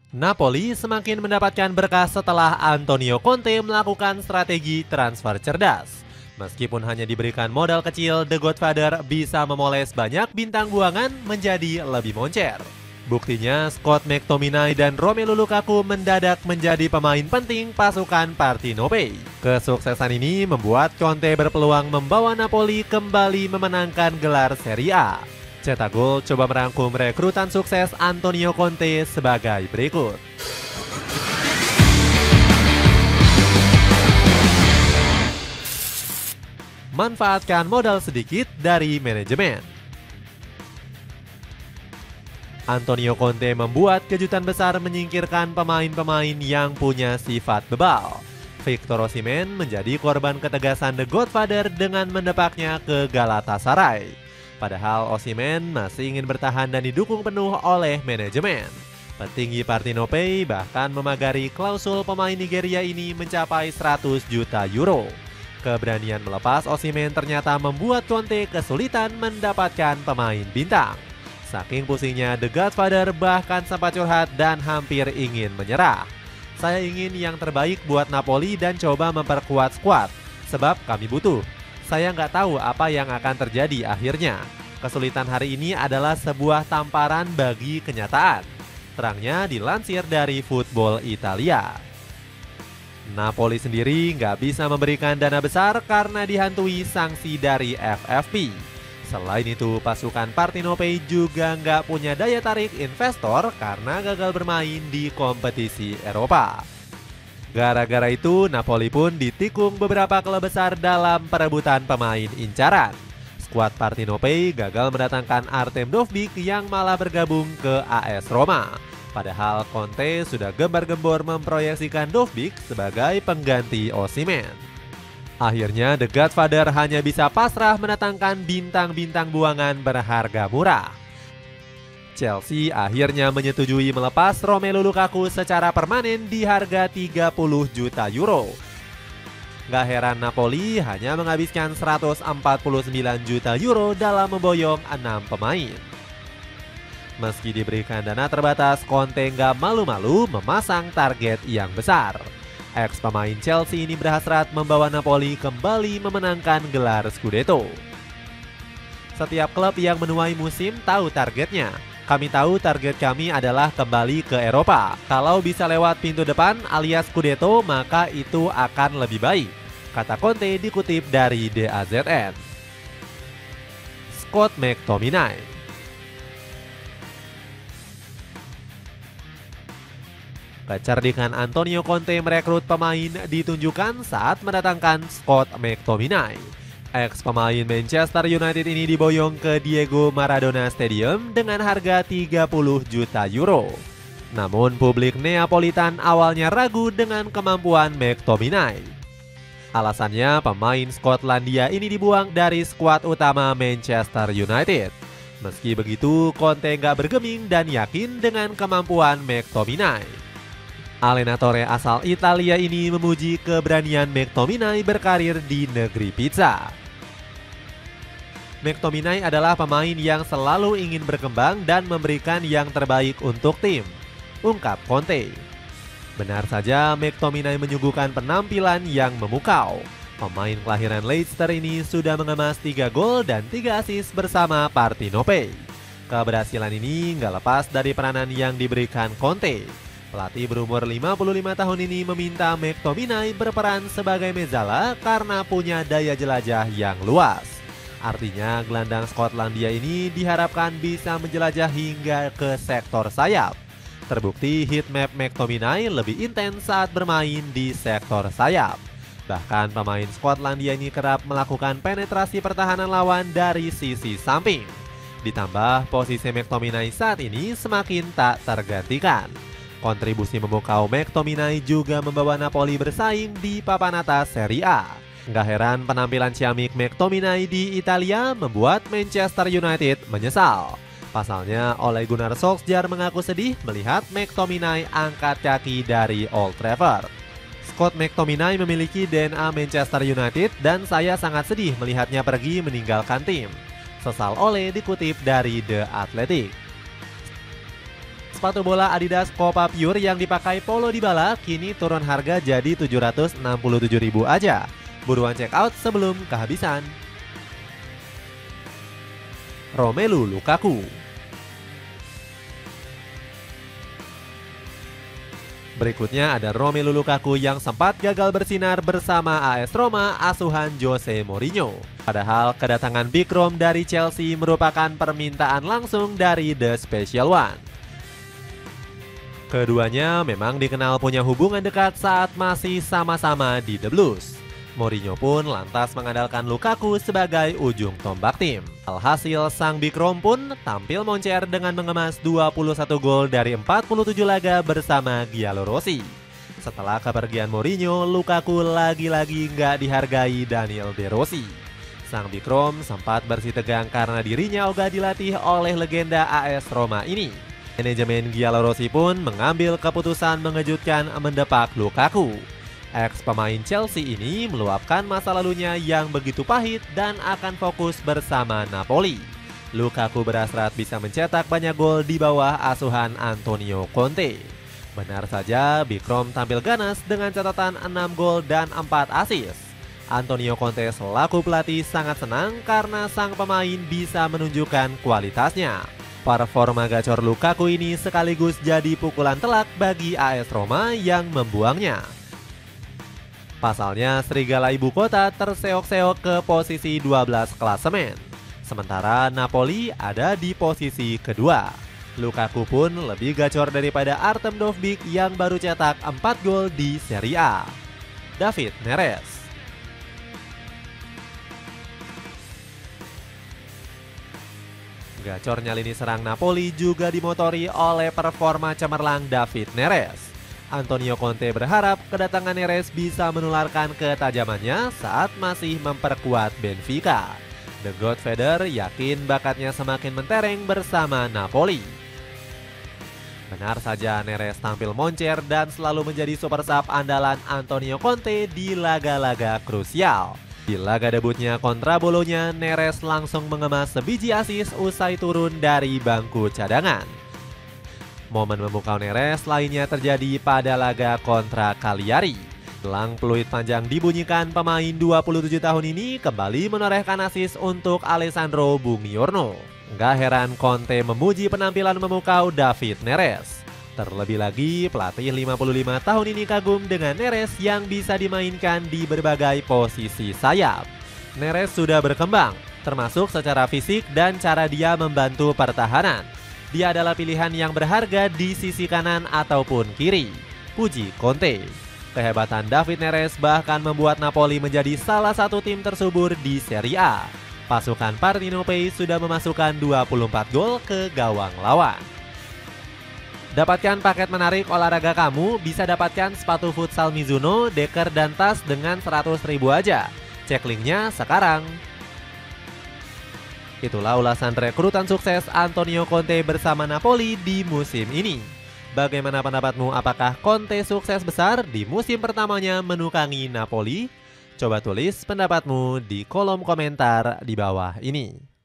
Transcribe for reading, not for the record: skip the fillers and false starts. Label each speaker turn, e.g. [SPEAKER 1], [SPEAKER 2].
[SPEAKER 1] Napoli semakin mendapatkan berkah setelah Antonio Conte melakukan strategi transfer cerdas. Meskipun hanya diberikan modal kecil, The Godfather bisa memoles banyak bintang buangan menjadi lebih moncer. Buktinya, Scott McTominay dan Romelu Lukaku mendadak menjadi pemain penting pasukan Partenope. Kesuksesan ini membuat Conte berpeluang membawa Napoli kembali memenangkan gelar Serie A. Cetak Gol coba merangkum rekrutan sukses Antonio Conte sebagai berikut. Manfaatkan modal sedikit dari manajemen. Antonio Conte membuat kejutan besar menyingkirkan pemain-pemain yang punya sifat bebal. Victor Osimhen menjadi korban ketegasan The Godfather dengan mendepaknya ke Galatasaray. Padahal Osimhen masih ingin bertahan dan didukung penuh oleh manajemen. Petinggi Partenope bahkan memagari klausul pemain Nigeria ini mencapai 100 juta euro. Keberanian melepas Osimhen ternyata membuat Conte kesulitan mendapatkan pemain bintang. Saking pusingnya, The Godfather bahkan sempat curhat dan hampir ingin menyerah. Saya ingin yang terbaik buat Napoli dan coba memperkuat skuad, sebab kami butuh. Saya nggak tahu apa yang akan terjadi akhirnya. Kesulitan hari ini adalah sebuah tamparan bagi kenyataan. Terangnya dilansir dari Football Italia. Napoli sendiri nggak bisa memberikan dana besar karena dihantui sanksi dari FFP. Selain itu, pasukan Partenope juga nggak punya daya tarik investor karena gagal bermain di kompetisi Eropa. Gara-gara itu, Napoli pun ditikung beberapa klub besar dalam perebutan pemain incaran. Skuad Partenope gagal mendatangkan Artem Dovbyk yang malah bergabung ke AS Roma. Padahal Conte sudah gembar-gembor memproyeksikan Dovbyk sebagai pengganti Osimhen. Akhirnya The Godfather hanya bisa pasrah mendatangkan bintang-bintang buangan berharga murah. Chelsea akhirnya menyetujui melepas Romelu Lukaku secara permanen di harga 30 juta euro. Gak heran Napoli hanya menghabiskan 149 juta euro dalam memboyong 6 pemain. Meski diberikan dana terbatas, Conte gak malu-malu memasang target yang besar. Ex-pemain Chelsea ini berhasrat membawa Napoli kembali memenangkan gelar Scudetto. Setiap klub yang menuai musim tahu targetnya. Kami tahu target kami adalah kembali ke Eropa. Kalau bisa lewat pintu depan alias Scudetto, maka itu akan lebih baik, kata Conte dikutip dari DAZN. Scott McTominay. Kecerdikan Antonio Conte merekrut pemain ditunjukkan saat mendatangkan Scott McTominay. Ex-pemain Manchester United ini diboyong ke Diego Maradona Stadium dengan harga 30 juta euro. Namun publik Neapolitan awalnya ragu dengan kemampuan McTominay. Alasannya pemain Skotlandia ini dibuang dari skuad utama Manchester United. Meski begitu, Conte nggak bergeming dan yakin dengan kemampuan McTominay. Allenatore asal Italia ini memuji keberanian McTominay berkarir di negeri pizza. McTominay adalah pemain yang selalu ingin berkembang dan memberikan yang terbaik untuk tim, ungkap Conte. Benar saja, McTominay menyuguhkan penampilan yang memukau. Pemain kelahiran Leicester ini sudah mengemas 3 gol dan 3 assist bersama Partenope. Keberhasilan ini nggak lepas dari peranan yang diberikan Conte. Pelatih berumur 55 tahun ini meminta McTominay berperan sebagai mezala karena punya daya jelajah yang luas. Artinya gelandang Skotlandia ini diharapkan bisa menjelajah hingga ke sektor sayap. Terbukti heatmap McTominay lebih intens saat bermain di sektor sayap. Bahkan pemain Skotlandia ini kerap melakukan penetrasi pertahanan lawan dari sisi samping. Ditambah posisi McTominay saat ini semakin tak tergantikan. Kontribusi memukau McTominay juga membawa Napoli bersaing di papan atas Serie A. Nggak heran penampilan ciamik McTominay di Italia membuat Manchester United menyesal. Pasalnya, Ole Gunnar Solskjaer mengaku sedih melihat McTominay angkat kaki dari Old Trafford. Scott McTominay memiliki DNA Manchester United dan saya sangat sedih melihatnya pergi meninggalkan tim. Sesal Ole dikutip dari The Athletic. sepatu bola Adidas Copa Pure yang dipakai Paulo Dybala kini turun harga jadi 767.000 aja. Buruan check out sebelum kehabisan. Romelu Lukaku. Berikutnya ada Romelu Lukaku yang sempat gagal bersinar bersama AS Roma asuhan Jose Mourinho. Padahal kedatangan Big Rom dari Chelsea merupakan permintaan langsung dari The Special One. Keduanya memang dikenal punya hubungan dekat saat masih sama-sama di The Blues. Mourinho pun lantas mengandalkan Lukaku sebagai ujung tombak tim. Alhasil sang Big Rom pun tampil moncer dengan mengemas 21 gol dari 47 laga bersama Giallorossi. Setelah kepergian Mourinho, Lukaku lagi-lagi nggak dihargai Daniel De Rossi. Sang Big Rom sempat bersitegang karena dirinya ogah dilatih oleh legenda AS Roma ini. Manajemen Giallorossi pun mengambil keputusan mengejutkan mendepak Lukaku. Ex-pemain Chelsea ini meluapkan masa lalunya yang begitu pahit dan akan fokus bersama Napoli. Lukaku berhasrat bisa mencetak banyak gol di bawah asuhan Antonio Conte. Benar saja, Big Rom tampil ganas dengan catatan 6 gol dan 4 assist. Antonio Conte selaku pelatih sangat senang karena sang pemain bisa menunjukkan kualitasnya. Performa gacor Lukaku ini sekaligus jadi pukulan telak bagi AS Roma yang membuangnya. Pasalnya, Serigala Ibu Kota terseok-seok ke posisi 12 klasemen. Sementara Napoli ada di posisi kedua. Lukaku pun lebih gacor daripada Artem Dovbyk yang baru cetak 4 gol di Serie A. David Neres. Gacornya lini serang Napoli juga dimotori oleh performa cemerlang David Neres. Antonio Conte berharap kedatangan Neres bisa menularkan ketajamannya saat masih memperkuat Benfica. The Godfather yakin bakatnya semakin mentereng bersama Napoli. Benar saja, Neres tampil moncer dan selalu menjadi super sub andalan Antonio Conte di laga-laga krusial. Di laga debutnya kontra Bolonya, Neres langsung mengemas sebiji assist usai turun dari bangku cadangan. Momen memukau Neres lainnya terjadi pada laga kontra Cagliari. Gelang peluit panjang dibunyikan pemain 27 tahun ini kembali menorehkan assist untuk Alessandro Buongiorno. Nggak heran Conte memuji penampilan memukau David Neres. Terlebih lagi, pelatih 55 tahun ini kagum dengan Neres yang bisa dimainkan di berbagai posisi sayap. Neres sudah berkembang, termasuk secara fisik dan cara dia membantu pertahanan. Dia adalah pilihan yang berharga di sisi kanan ataupun kiri. Puji Conte. Kehebatan David Neres bahkan membuat Napoli menjadi salah satu tim tersubur di Serie A. Pasukan Partenope sudah memasukkan 24 gol ke gawang lawan. Dapatkan paket menarik olahraga kamu, bisa dapatkan sepatu futsal Mizuno, deker dan tas dengan 100.000 aja. Cek linknya sekarang. Itulah ulasan rekrutan sukses Antonio Conte bersama Napoli di musim ini. Bagaimana pendapatmu? Apakah Conte sukses besar di musim pertamanya menukangi Napoli? Coba tulis pendapatmu di kolom komentar di bawah ini.